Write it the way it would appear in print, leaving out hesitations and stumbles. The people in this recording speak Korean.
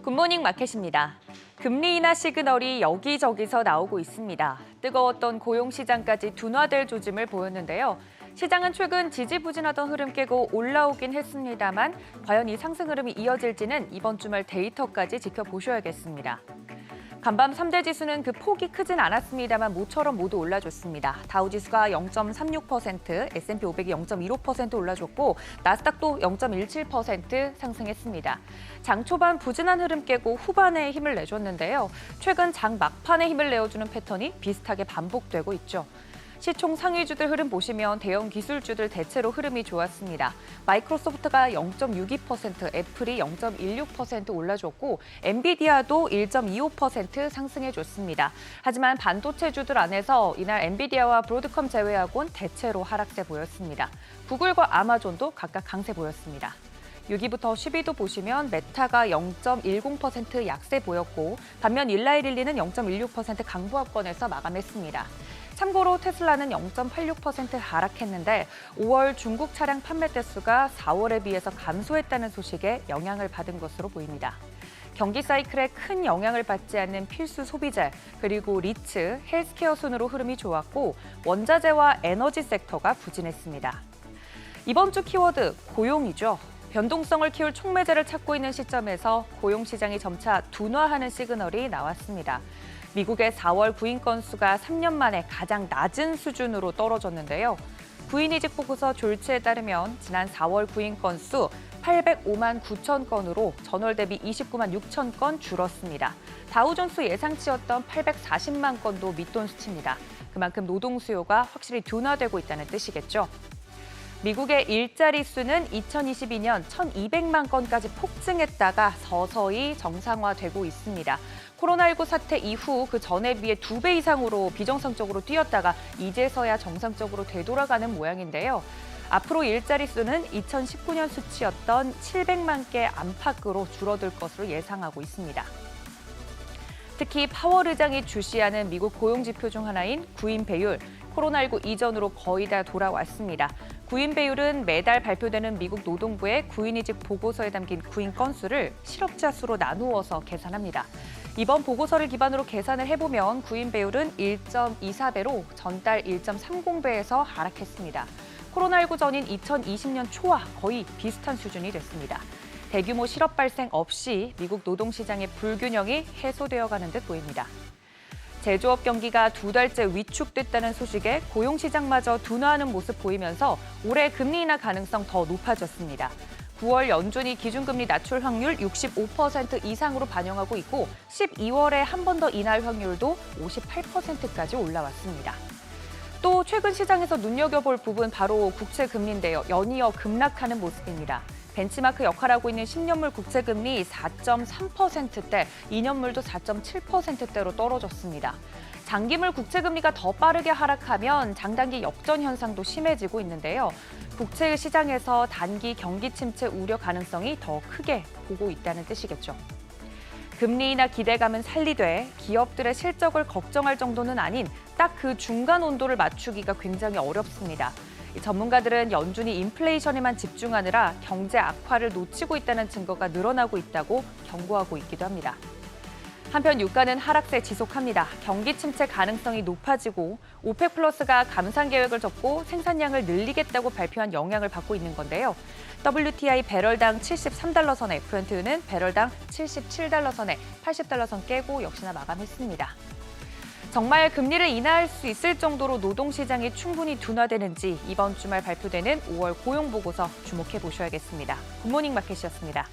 굿모닝 마켓입니다. 금리 인하 시그널이 여기저기서 나오고 있습니다. 뜨거웠던 고용시장까지 둔화될 조짐을 보였는데요. 시장은 최근 지지부진하던 흐름 깨고 올라오긴 했습니다만 과연 이 상승 흐름이 이어질지는 이번 주말 데이터까지 지켜보셔야겠습니다. 간밤 3대 지수는 그 폭이 크진 않았습니다만 모처럼 모두 올라줬습니다. 다우지수가 0.36%, S&P 500이 0.15% 올라줬고 나스닥도 0.17% 상승했습니다. 장 초반 부진한 흐름 깨고 후반에 힘을 내줬는데요. 최근 장 막판에 힘을 내어주는 패턴이 비슷하게 반복되고 있죠. 시총 상위주들 흐름 보시면 대형 기술주들 대체로 흐름이 좋았습니다. 마이크로소프트가 0.62%, 애플이 0.16% 올라줬고 엔비디아도 1.25% 상승해줬습니다. 하지만 반도체주들 안에서 이날 엔비디아와 브로드컴 제외하고는 대체로 하락세 보였습니다. 구글과 아마존도 각각 강세 보였습니다. 6위부터 10위도 보시면 메타가 0.10% 약세 보였고 반면 일라이릴리는 0.16% 강보합권에서 마감했습니다. 참고로 테슬라는 0.86% 하락했는데 5월 중국 차량 판매 대수가 4월에 비해서 감소했다는 소식에 영향을 받은 것으로 보입니다. 경기 사이클에 큰 영향을 받지 않는 필수 소비재, 그리고 리츠, 헬스케어 순으로 흐름이 좋았고 원자재와 에너지 섹터가 부진했습니다. 이번 주 키워드 고용이죠. 변동성을 키울 촉매제를 찾고 있는 시점에서 고용 시장이 점차 둔화하는 시그널이 나왔습니다. 미국의 4월 구인 건수가 3년 만에 가장 낮은 수준으로 떨어졌는데요. 구인이직 보고서 졸지에 따르면 지난 4월 구인 건수 805만 9천 건으로 전월 대비 29만 6천 건 줄었습니다. 다우존스 예상치였던 840만 건도 밑돈 수치입니다. 그만큼 노동 수요가 확실히 둔화되고 있다는 뜻이겠죠. 미국의 일자리 수는 2022년 1,200만 건까지 폭증했다가 서서히 정상화되고 있습니다. 코로나19 사태 이후 그 전에 비해 2배 이상으로 비정상적으로 뛰었다가 이제서야 정상적으로 되돌아가는 모양인데요. 앞으로 일자리 수는 2019년 수치였던 700만 개 안팎으로 줄어들 것으로 예상하고 있습니다. 특히 파월 의장이 주시하는 미국 고용지표 중 하나인 구인 배율, 코로나19 이전으로 거의 다 돌아왔습니다. 구인 배율은 매달 발표되는 미국 노동부의 구인이직 보고서에 담긴 구인 건수를 실업자 수로 나누어서 계산합니다. 이번 보고서를 기반으로 계산을 해보면 구인 배율은 1.24배로 전달 1.30배에서 하락했습니다. 코로나19 전인 2020년 초와 거의 비슷한 수준이 됐습니다. 대규모 실업 발생 없이 미국 노동시장의 불균형이 해소되어 가는 듯 보입니다. 제조업 경기가 2달째 위축됐다는 소식에 고용시장마저 둔화하는 모습 보이면서 올해 금리 인하 가능성 더 높아졌습니다. 9월 연준이 기준금리 낮출 확률 65% 이상으로 반영하고 있고 12월에 한 번 더 인할 확률도 58%까지 올라왔습니다. 또 최근 시장에서 눈여겨볼 부분 바로 국채금리인데요. 연이어 급락하는 모습입니다. 벤치마크 역할하고 있는 10년물 국채금리 4.3%대, 2년물도 4.7%대로 떨어졌습니다. 장기물 국채금리가 더 빠르게 하락하면 장단기 역전 현상도 심해지고 있는데요. 국채 시장에서 단기 경기 침체 우려 가능성이 더 크게 보고 있다는 뜻이겠죠. 금리 인하 기대감은 살리되 기업들의 실적을 걱정할 정도는 아닌 딱 그 중간 온도를 맞추기가 굉장히 어렵습니다. 전문가들은 연준이 인플레이션에만 집중하느라 경제 악화를 놓치고 있다는 증거가 늘어나고 있다고 경고하고 있기도 합니다. 한편 유가는 하락세 지속합니다. 경기 침체 가능성이 높아지고 오펙 플러스가 감산 계획을 접고 생산량을 늘리겠다고 발표한 영향을 받고 있는 건데요. WTI 배럴당 73달러 선에, 브렌트유는 배럴당 77달러 선에 80달러 선 깨고 역시나 마감했습니다. 정말 금리를 인하할 수 있을 정도로 노동시장이 충분히 둔화되는지 이번 주말 발표되는 5월 고용보고서 주목해 보셔야겠습니다. 굿모닝 마켓이었습니다.